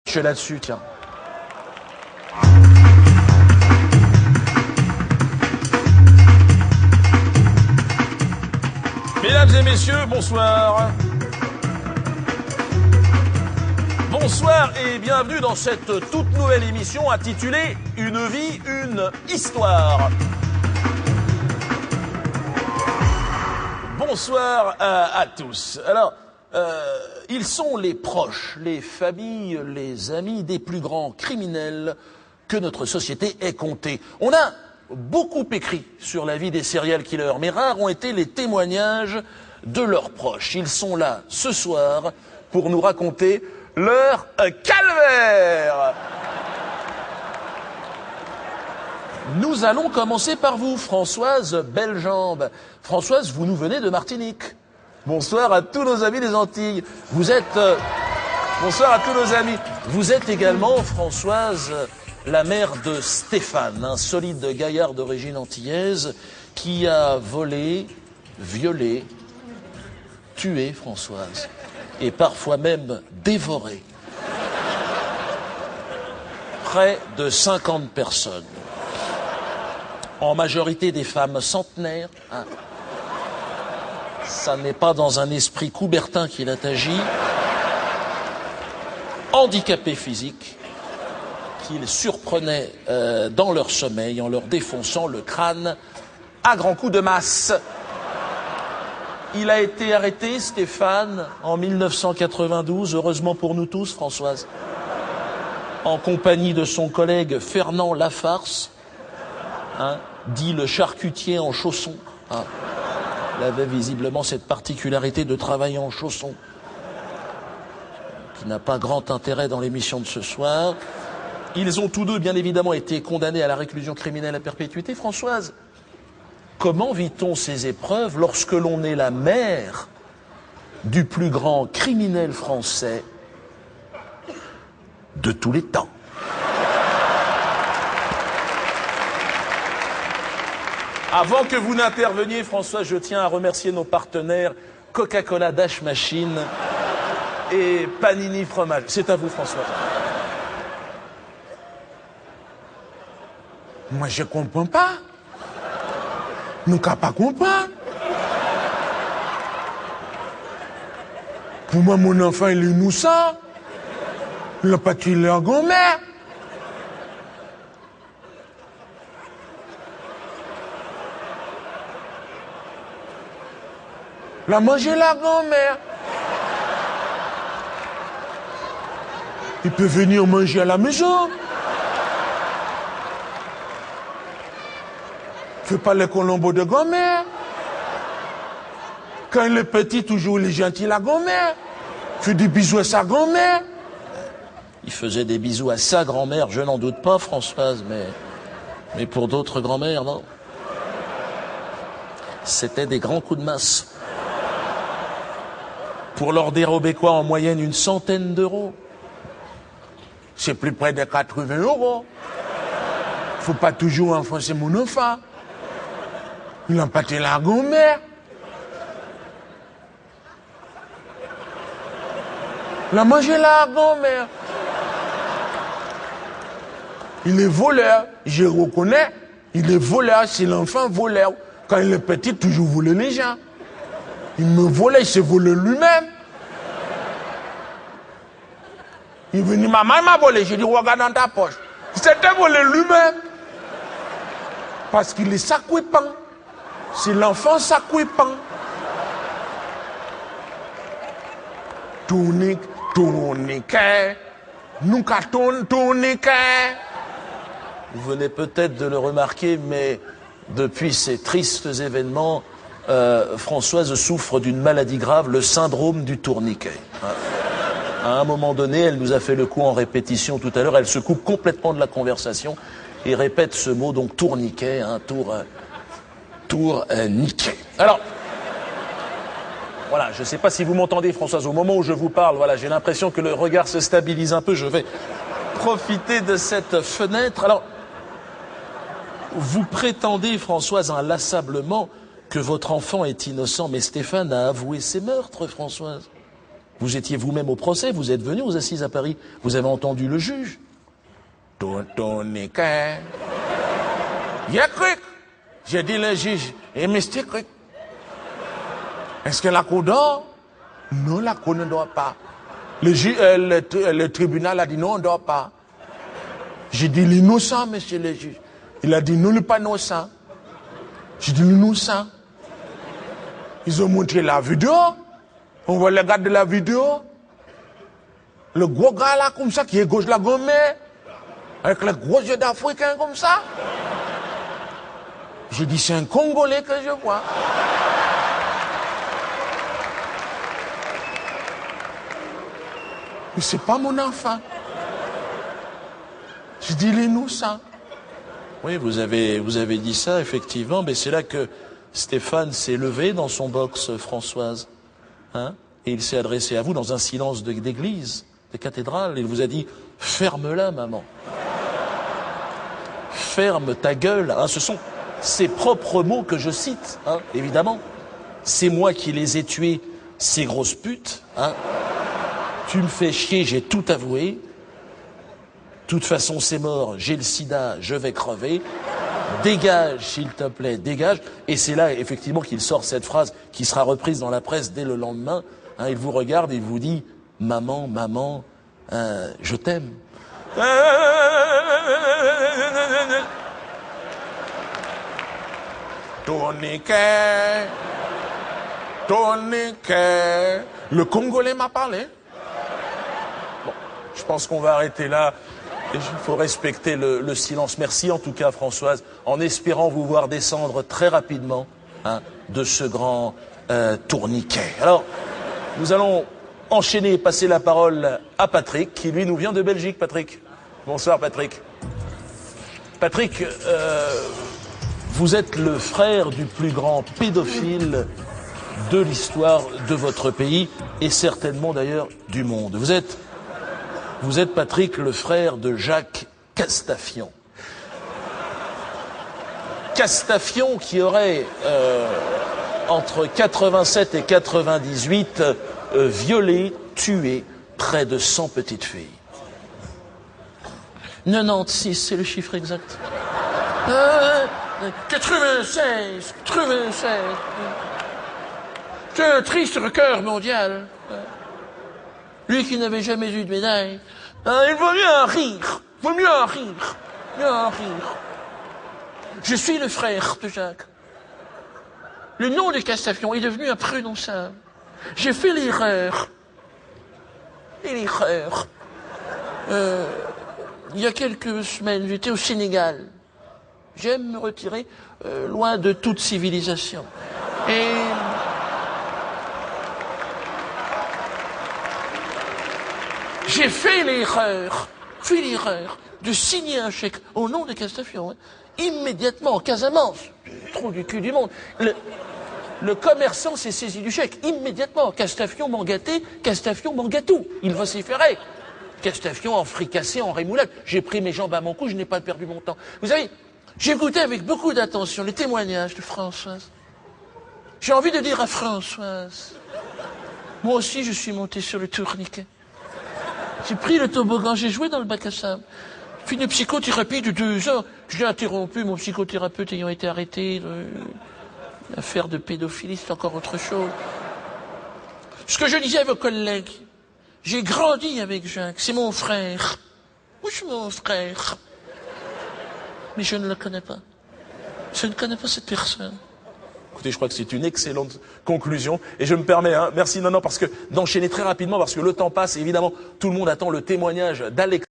Je suis là-dessus, tiens. Mesdames et messieurs, bonsoir. Bonsoir et bienvenue dans cette toute nouvelle émission intitulée « Une vie, une histoire ». Bonsoir à tous. Alors, ils sont les proches, les familles, les amis des plus grands criminels que notre société ait comptés. On a beaucoup écrit sur la vie des serial killers, mais rares ont été les témoignages de leurs proches. Ils sont là ce soir pour nous raconter leur calvaire. Nous allons commencer par vous, Françoise Bellembe. Françoise, vous nous venez de Martinique. Bonsoir à tous nos amis des Antilles. Bonsoir à tous nos amis. Vous êtes également, Françoise, la mère de Stéphane, un solide gaillard d'origine antillaise qui a volé, violé, tué, Françoise, et parfois même dévoré près de 50 personnes. En majorité des femmes centenaires. Hein. Ça n'est pas dans un esprit coubertin qu'il a agi. Handicapés physiques, qu'il surprenait dans leur sommeil en leur défonçant le crâne à grands coups de masse. Il a été arrêté, Stéphane, en 1992, heureusement pour nous tous, Françoise, en compagnie de son collègue Fernand Lafarce, hein, dit le charcutier en chaussons. Hein. Il avait visiblement cette particularité de travailler en chaussons, qui n'a pas grand intérêt dans l'émission de ce soir. Ils ont tous deux, bien évidemment, été condamnés à la réclusion criminelle à perpétuité. Françoise, comment vit-on ces épreuves lorsque l'on est la mère du plus grand criminel français de tous les temps? Avant que vous n'interveniez, François, je tiens à remercier nos partenaires Coca-Cola Dash Machine et Panini Fromage. C'est à vous, François. Moi, je comprends pas. Nous ne pas comprendre. Pour moi, mon enfant, il est innocent. Il n'a pas tué leur grand-mère. Il a mangé la grand-mère. Il peut venir manger à la maison. Fais pas les colombos de grand-mère. Quand il est petit, toujours il est gentil, la grand-mère. Fais des bisous à sa grand-mère. Il faisait des bisous à sa grand-mère, je n'en doute pas, Françoise, mais pour d'autres grand-mères, non. C'était des grands coups de masse. Pour leur dérober quoi, en moyenne une centaine d'euros. C'est plus près de 80 euros. Faut pas toujours enfoncer mon enfant. Il a pâté la grand-mère. Il a mangé la grand-mère. Il est voleur, je reconnais. Il est voleur, c'est l'enfant voleur. Quand il est petit, toujours voler les gens. Il me volait, il s'est volé lui-même. Il est venu, maman, il m'a volé. J'ai dit, regarde dans ta poche. Il s'était volé lui-même. Parce qu'il est sacripant. C'est l'enfant sacripant. Tourniquet. Nous cartons tourniquet. Vous venez peut-être de le remarquer, mais depuis ces tristes événements, Françoise souffre d'une maladie grave, le syndrome du tourniquet. À un moment donné, elle nous a fait le coup en répétition tout à l'heure, elle se coupe complètement de la conversation et répète ce mot, donc tourniquet, hein, tourniquet. Alors, voilà, je ne sais pas si vous m'entendez, Françoise, au moment où je vous parle, voilà, j'ai l'impression que le regard se stabilise un peu, je vais profiter de cette fenêtre. Alors, vous prétendez, Françoise, inlassablement que votre enfant est innocent, mais Stéphane a avoué ses meurtres, Françoise. Vous étiez vous-même au procès, vous êtes venu aux assises à Paris, vous avez entendu le juge. J'ai dit le juge, et mystique. Est-ce que la cour dort? Non, la cour ne dort pas. Le tribunal a dit non, on ne dort pas. J'ai dit l'innocent, monsieur le juge. Il a dit non, il n'est pas innocent. J'ai dit l'innocent. Ils ont montré la vidéo. On va regarder la vidéo. Le gros gars là, comme ça, qui est gauche la gomme, avec les gros yeux d'Africain comme ça. J'ai dit, c'est un Congolais que je vois. Mais c'est pas mon enfant. J'ai dit l'innocent. Oui, vous avez dit ça, effectivement, mais c'est là que Stéphane s'est levé dans son box, Françoise. Hein, et il s'est adressé à vous dans un silence d'église, de cathédrale, et il vous a dit « Ferme-la, maman. Ferme ta gueule. » Hein, ce sont ses propres mots que je cite, hein, évidemment. C'est moi qui les ai tués, ces grosses putes. Hein. Tu me fais chier, j'ai tout avoué. De toute façon, c'est mort, j'ai le sida, je vais crever. Dégage, s'il te plaît, dégage. Et c'est là, effectivement, qu'il sort cette phrase qui sera reprise dans la presse dès le lendemain. Hein, il vous regarde et il vous dit « Maman, maman, je t'aime. » Tourniquet, tourniquet. Le Congolais m'a parlé. Bon, je pense qu'on va arrêter là. Il faut respecter le silence. Merci en tout cas, Françoise, en espérant vous voir descendre très rapidement, hein, de ce grand tourniquet. Alors, nous allons enchaîner et passer la parole à Patrick, qui lui nous vient de Belgique. Patrick, bonsoir Patrick. Patrick, vous êtes le frère du plus grand pédophile de l'histoire de votre pays et certainement d'ailleurs du monde. Vous êtes, Patrick, le frère de Jacques Castafion. Castafion qui aurait, entre 87 et 98, violé, tué près de 100 petites filles. 96, c'est le chiffre exact. 96. C'est un triste record mondial. Lui qui n'avait jamais eu de médaille. Il vaut mieux en rire. Je suis le frère de Jacques. Le nom de Castafion est devenu imprononçable. J'ai fait l'erreur. Il y a quelques semaines, j'étais au Sénégal. J'aime me retirer loin de toute civilisation. Et j'ai fait l'erreur de signer un chèque au nom de Castafion, hein, immédiatement en Casamance. Trop du cul du monde. Le commerçant s'est saisi du chèque immédiatement. Castafion m'en gâté, Castafion m'en gâtou. Il vociférait. Castafion en fricassé, en rémoulade. J'ai pris mes jambes à mon cou, je n'ai pas perdu mon temps. Vous savez, j'ai écouté avec beaucoup d'attention les témoignages de Françoise. J'ai envie de dire à Françoise, moi aussi je suis monté sur le tourniquet. J'ai pris le toboggan, j'ai joué dans le bac à sable. Puis une psychothérapie de 2 heures. J'ai interrompu, mon psychothérapeute ayant été arrêté. L'affaire de pédophilie, c'est encore autre chose. Ce que je disais à vos collègues, j'ai grandi avec Jacques, c'est mon frère. Oui, c'est mon frère. Mais je ne le connais pas. Je ne connais pas cette personne. Écoutez, je crois que c'est une excellente conclusion. Et je me permets, hein, merci, non, parce que d'enchaîner très rapidement, parce que le temps passe, et évidemment, tout le monde attend le témoignage d'Alex.